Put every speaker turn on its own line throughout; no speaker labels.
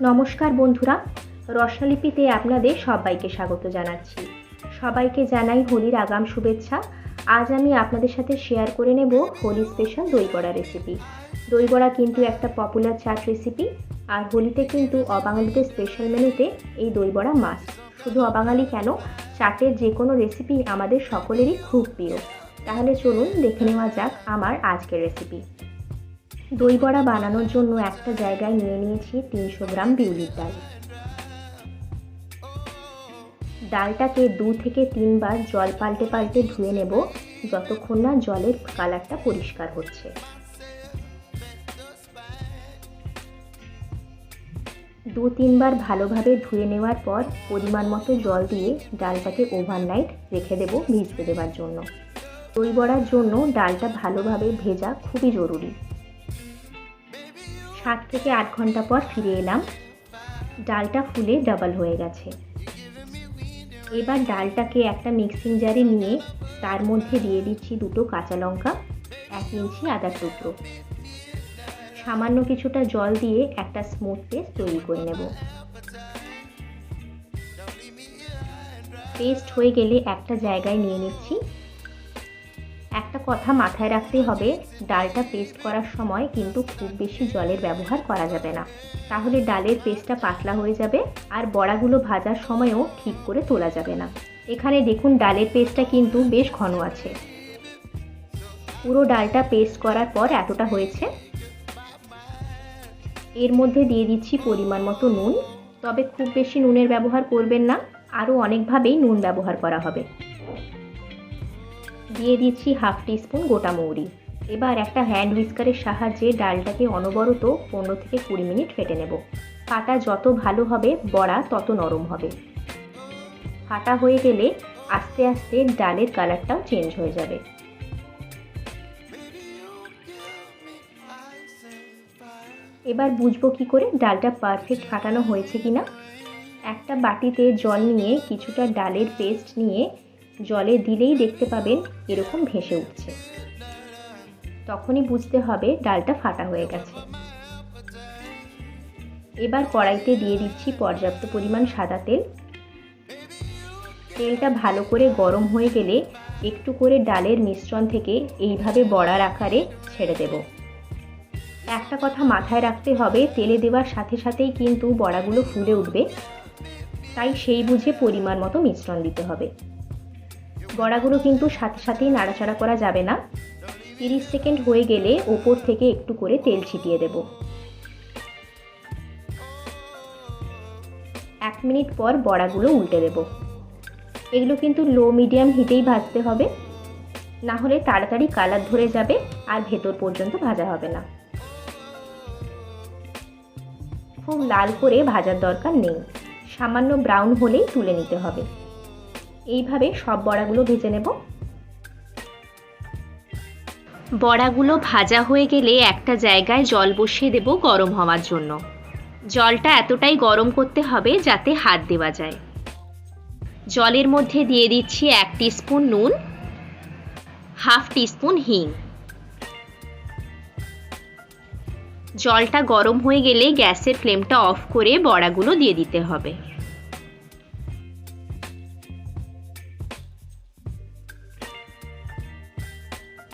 নমস্কার বন্ধুরা, রসনালিপিতে আপনাদের সবাইকে স্বাগত জানাচ্ছি। সবাইকে জানাই হোলির আগাম শুভেচ্ছা। আজ আমি আপনাদের সাথে শেয়ার করে নেব হোলি স্পেশাল দই বড়া রেসিপি। দই বড়া কিন্তু একটা পপুলার চাট রেসিপি, আর হোলিতে কিন্তু অবাঙালিদের স্পেশাল মেনুতে এই দই বড়া মাস্ট। শুধু অবাঙালি কেন, চাটের যে কোনো রেসিপি আমাদের সকলেরই খুব প্রিয়। তাহলে চলুন দেখে নেওয়া যাক আমার আজকের রেসিপি। দই বড়া বানানোর জন্য একটা জায়গায় নিয়ে নিয়েছি 300 গ্রাম বিউলির ডাল। ডালটাকে 2 থেকে 3 বার জল পাল্টে পাল্টে ধুয়ে নেব, যতক্ষণ না জলের কালারটা পরিষ্কার হচ্ছে। দু 3 বার ভালোভাবে ধুয়ে নেওয়ার পর পরিমাণ মতো জল দিয়ে ডালটাকে ওভারনাইট রেখে দেব ভিজতে দেওয়ার জন্য। দই বড়ার জন্য ডালটা ভালোভাবে ভেজা খুবই জরুরি। 7 থেকে 8 ঘন্টা পর ফিরে এলাম। ডালটা ফুলে ডাবল হয়ে গেছে। এবার ডালটাকে একটা মিক্সিং জারে নিয়ে তার মধ্যে দিয়ে দিচ্ছি 2টো কাঁচা লঙ্কা, 1 ইঞ্চি আদার টুকরো। সামান্য কিছুটা জল দিয়ে একটা স্মুথ পেস্ট তৈরি করে নেব। পেস্ট হয়ে গেলে একটা জায়গায় নিয়ে নিচ্ছি। একটা কথা মাথায় রাখতে হবে, ডালটা পেস্ট করার সময় কিন্তু খুব বেশি জলের ব্যবহার করা যাবে না, তাহলে ডালের পেস্টটা পাতলা হয়ে যাবে আর বড়াগুলো ভাজার সময়ও ঠিক করে তোলা যাবে না। এখানে দেখুন ডালের পেস্টটা কিন্তু বেশ ঘন আছে। পুরো ডালটা পেস্ট করার পর এতটা হয়েছে। এর মধ্যে দিয়ে দিচ্ছি পরিমাণ মতো নুন, তবে খুব বেশি নুনের ব্যবহার করবেন না, আরও অনেকভাবেই নুন ব্যবহার করা হবে। দিয়ে দিচ্ছি 1/2 টিস্পুন গোটা মৌরি। এবার একটা হ্যান্ড হুইস্কারের সাহায্যে ডালটাকে অনবরত 15 থেকে 20 মিনিট ফেটে নেব। ফাটা যত ভালো হবে বড়া তত নরম হবে। ফাটা হয়ে গেলে আস্তে আস্তে ডালের কালারটাও চেঞ্জ হয়ে যাবে। এবার বুঝবো কি করে ডালটা পারফেক্ট ফাটানো হয়েছে কিনা। একটা বাটিতে জল নিয়ে কিছুটা ডালের পেস্ট নিয়ে জলে দিলেই দেখতে পাবেন এরকম ভেসে উঠছে। তখনই বুঝতে হবে ডালটা ফাটা হয়ে গেছে। এবার কড়াইতে দিয়ে দিচ্ছি পর্যাপ্ত পরিমাণ সাদা তেল। তেলটা ভালো করে গরম হয়ে গেলে একটু করে ডালের মিশ্রণ থেকে এইভাবে বড়ার আকারে ছেড়ে দেব। একটা কথা মাথায় রাখতে হবে, তেলে দেওয়ার সাথে সাথেই কিন্তু বড়াগুলো ফুলে উঠবে, তাই সেই বুঝে পরিমাণ মতো মিশ্রণ দিতে হবে। বড়াগুলো কিন্তু সাথে সাথেই নাড়াচাড়া করা যাবে না। 30 সেকেন্ড হয়ে গেলে ওপর থেকে একটু করে তেল ছিটিয়ে দেব। 1 মিনিট পর বড়াগুলো উল্টে দেব। এগুলো কিন্তু লো মিডিয়াম হিটেই ভাজতে হবে, না হলে তাড়াতাড়ি কালার ধরে যাবে আর ভেতর পর্যন্ত ভাজা হবে না। খুব লাল করে ভাজার দরকার নেই, সামান্য ব্রাউন হলেই তুলে নিতে হবে। এইভাবে সব বড়াগুলো ভেজে নেব। বড়াগুলো ভাজা হয়ে গেলে একটা জায়গায় জল বসিয়ে দেব গরম হওয়ার জন্য। জলটা এতটাই গরম করতে হবে যাতে হাত দেওয়া যায়। জলের মধ্যে দিয়ে দিচ্ছি 1 টিস্পুন নুন, 1/2 টিস্পুন হিং। জলটা গরম হয়ে গেলে গ্যাসের ফ্লেমটা অফ করে বড়াগুলো দিয়ে দিতে হবে।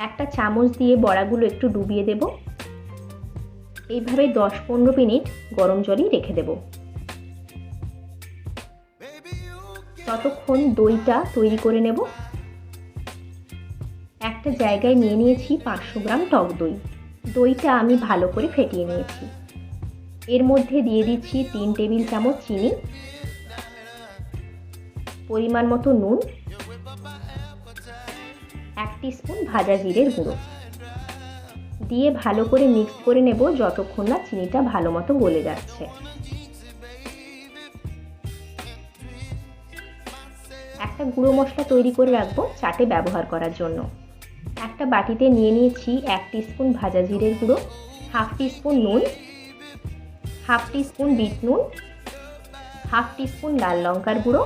একটা চামচ দিয়ে বড়াগুলো একটু ডুবিয়ে দেব। এইভাবে 10-15 মিনিট গরম জলেই রেখে দেব। ততক্ষণ দইটা তৈরি করে নেব। একটা জায়গায় নিয়ে নিয়েছি 500 গ্রাম টক দই। দইটা আমি ভালো করে ফেটিয়ে নিয়েছি। এর মধ্যে দিয়ে দিচ্ছি 3 টেবিল চামচ চিনি, পরিমাণ মতো নুন, 1 টিস্পুন ভাজা জিরের গুঁড়ো দিয়ে ভালো করে মিক্স করে নেব যতক্ষণ না চিনিটা ভালো মতো গলে যাচ্ছে। একটা গুঁড়ো মশলা তৈরি করে রাখবো চাটে ব্যবহার করার জন্য। একটা বাটিতে নিয়ে নিয়েছি 1 টিস্পুন ভাজা জিরের গুঁড়ো, 1/2 টিস্পুন নুন, 1/2 টিস্পুন বিট নুন, 1/2 টিস্পুন লাল লঙ্কার গুঁড়ো,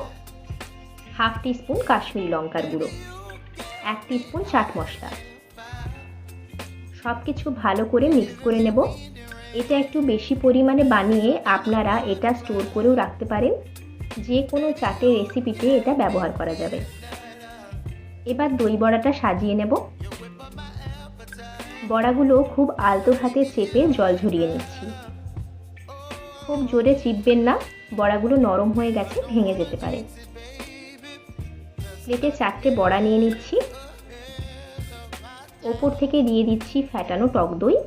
1/2 টিস্পুন কাশ্মীরি লঙ্কার গুঁড়ো, 1 টিস্পুন চাট মশলা। সব কিছু ভালো করে মিক্স করে নেব। এটা একটু বেশি পরিমাণে বানিয়ে আপনারা এটা স্টোর করেও রাখতে পারেন, যে কোনো চাটের রেসিপিতে এটা ব্যবহার করা যাবে। এবার দই বড়াটা সাজিয়ে নেব। বড়াগুলো খুব আলতো হাতে চেপে জল ঝরিয়ে নিচ্ছি। খুব জোরে চিপবেন না, বড়াগুলো নরম হয়ে গেছে, ভেঙে যেতে পারে। প্লেটে 4টে বড়া নিয়ে নিচ্ছি। ওপর থেকে দিয়ে দিচ্ছি ফ্যাটানো টক দই,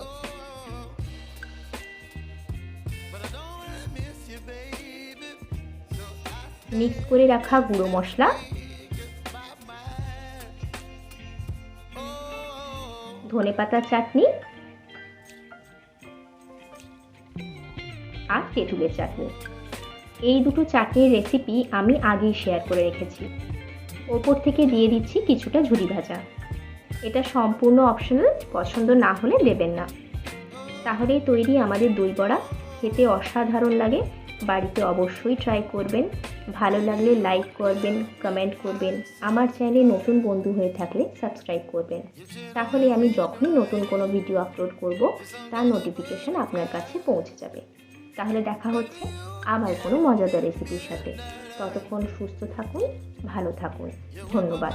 মিক্স করে রাখা গুঁড়ো মশলা, ধনেপাতা চাটনি আর তেঁতুলের চাটনি। এই দুটো চাটনির রেসিপি আমি আগেই শেয়ার করে রেখেছি। ওপর থেকে দিয়ে দিচ্ছি কিছুটা ঝুরি ভাজা। এটা সম্পূর্ণ অপশনাল, পছন্দ না হলে দেবেন না। তাহলেই তৈরি আমাদের দই বড়া। খেতে অসাধারণ লাগে, বাড়িতে অবশ্যই ট্রাই করবেন। ভালো লাগলে লাইক করবেন, কমেন্ট করবেন। আমার চ্যানেলে নতুন বন্ধু হয়ে থাকলে সাবস্ক্রাইব করবেন, তাহলে আমি যখনই নতুন কোনো ভিডিও আপলোড করব তার নোটিফিকেশান আপনার কাছে পৌঁছে যাবে। তাহলে দেখা হচ্ছে আবার কোনো মজাদার রেসিপির সাথে। ততক্ষণ সুস্থ থাকুন, ভালো থাকুন। ধন্যবাদ।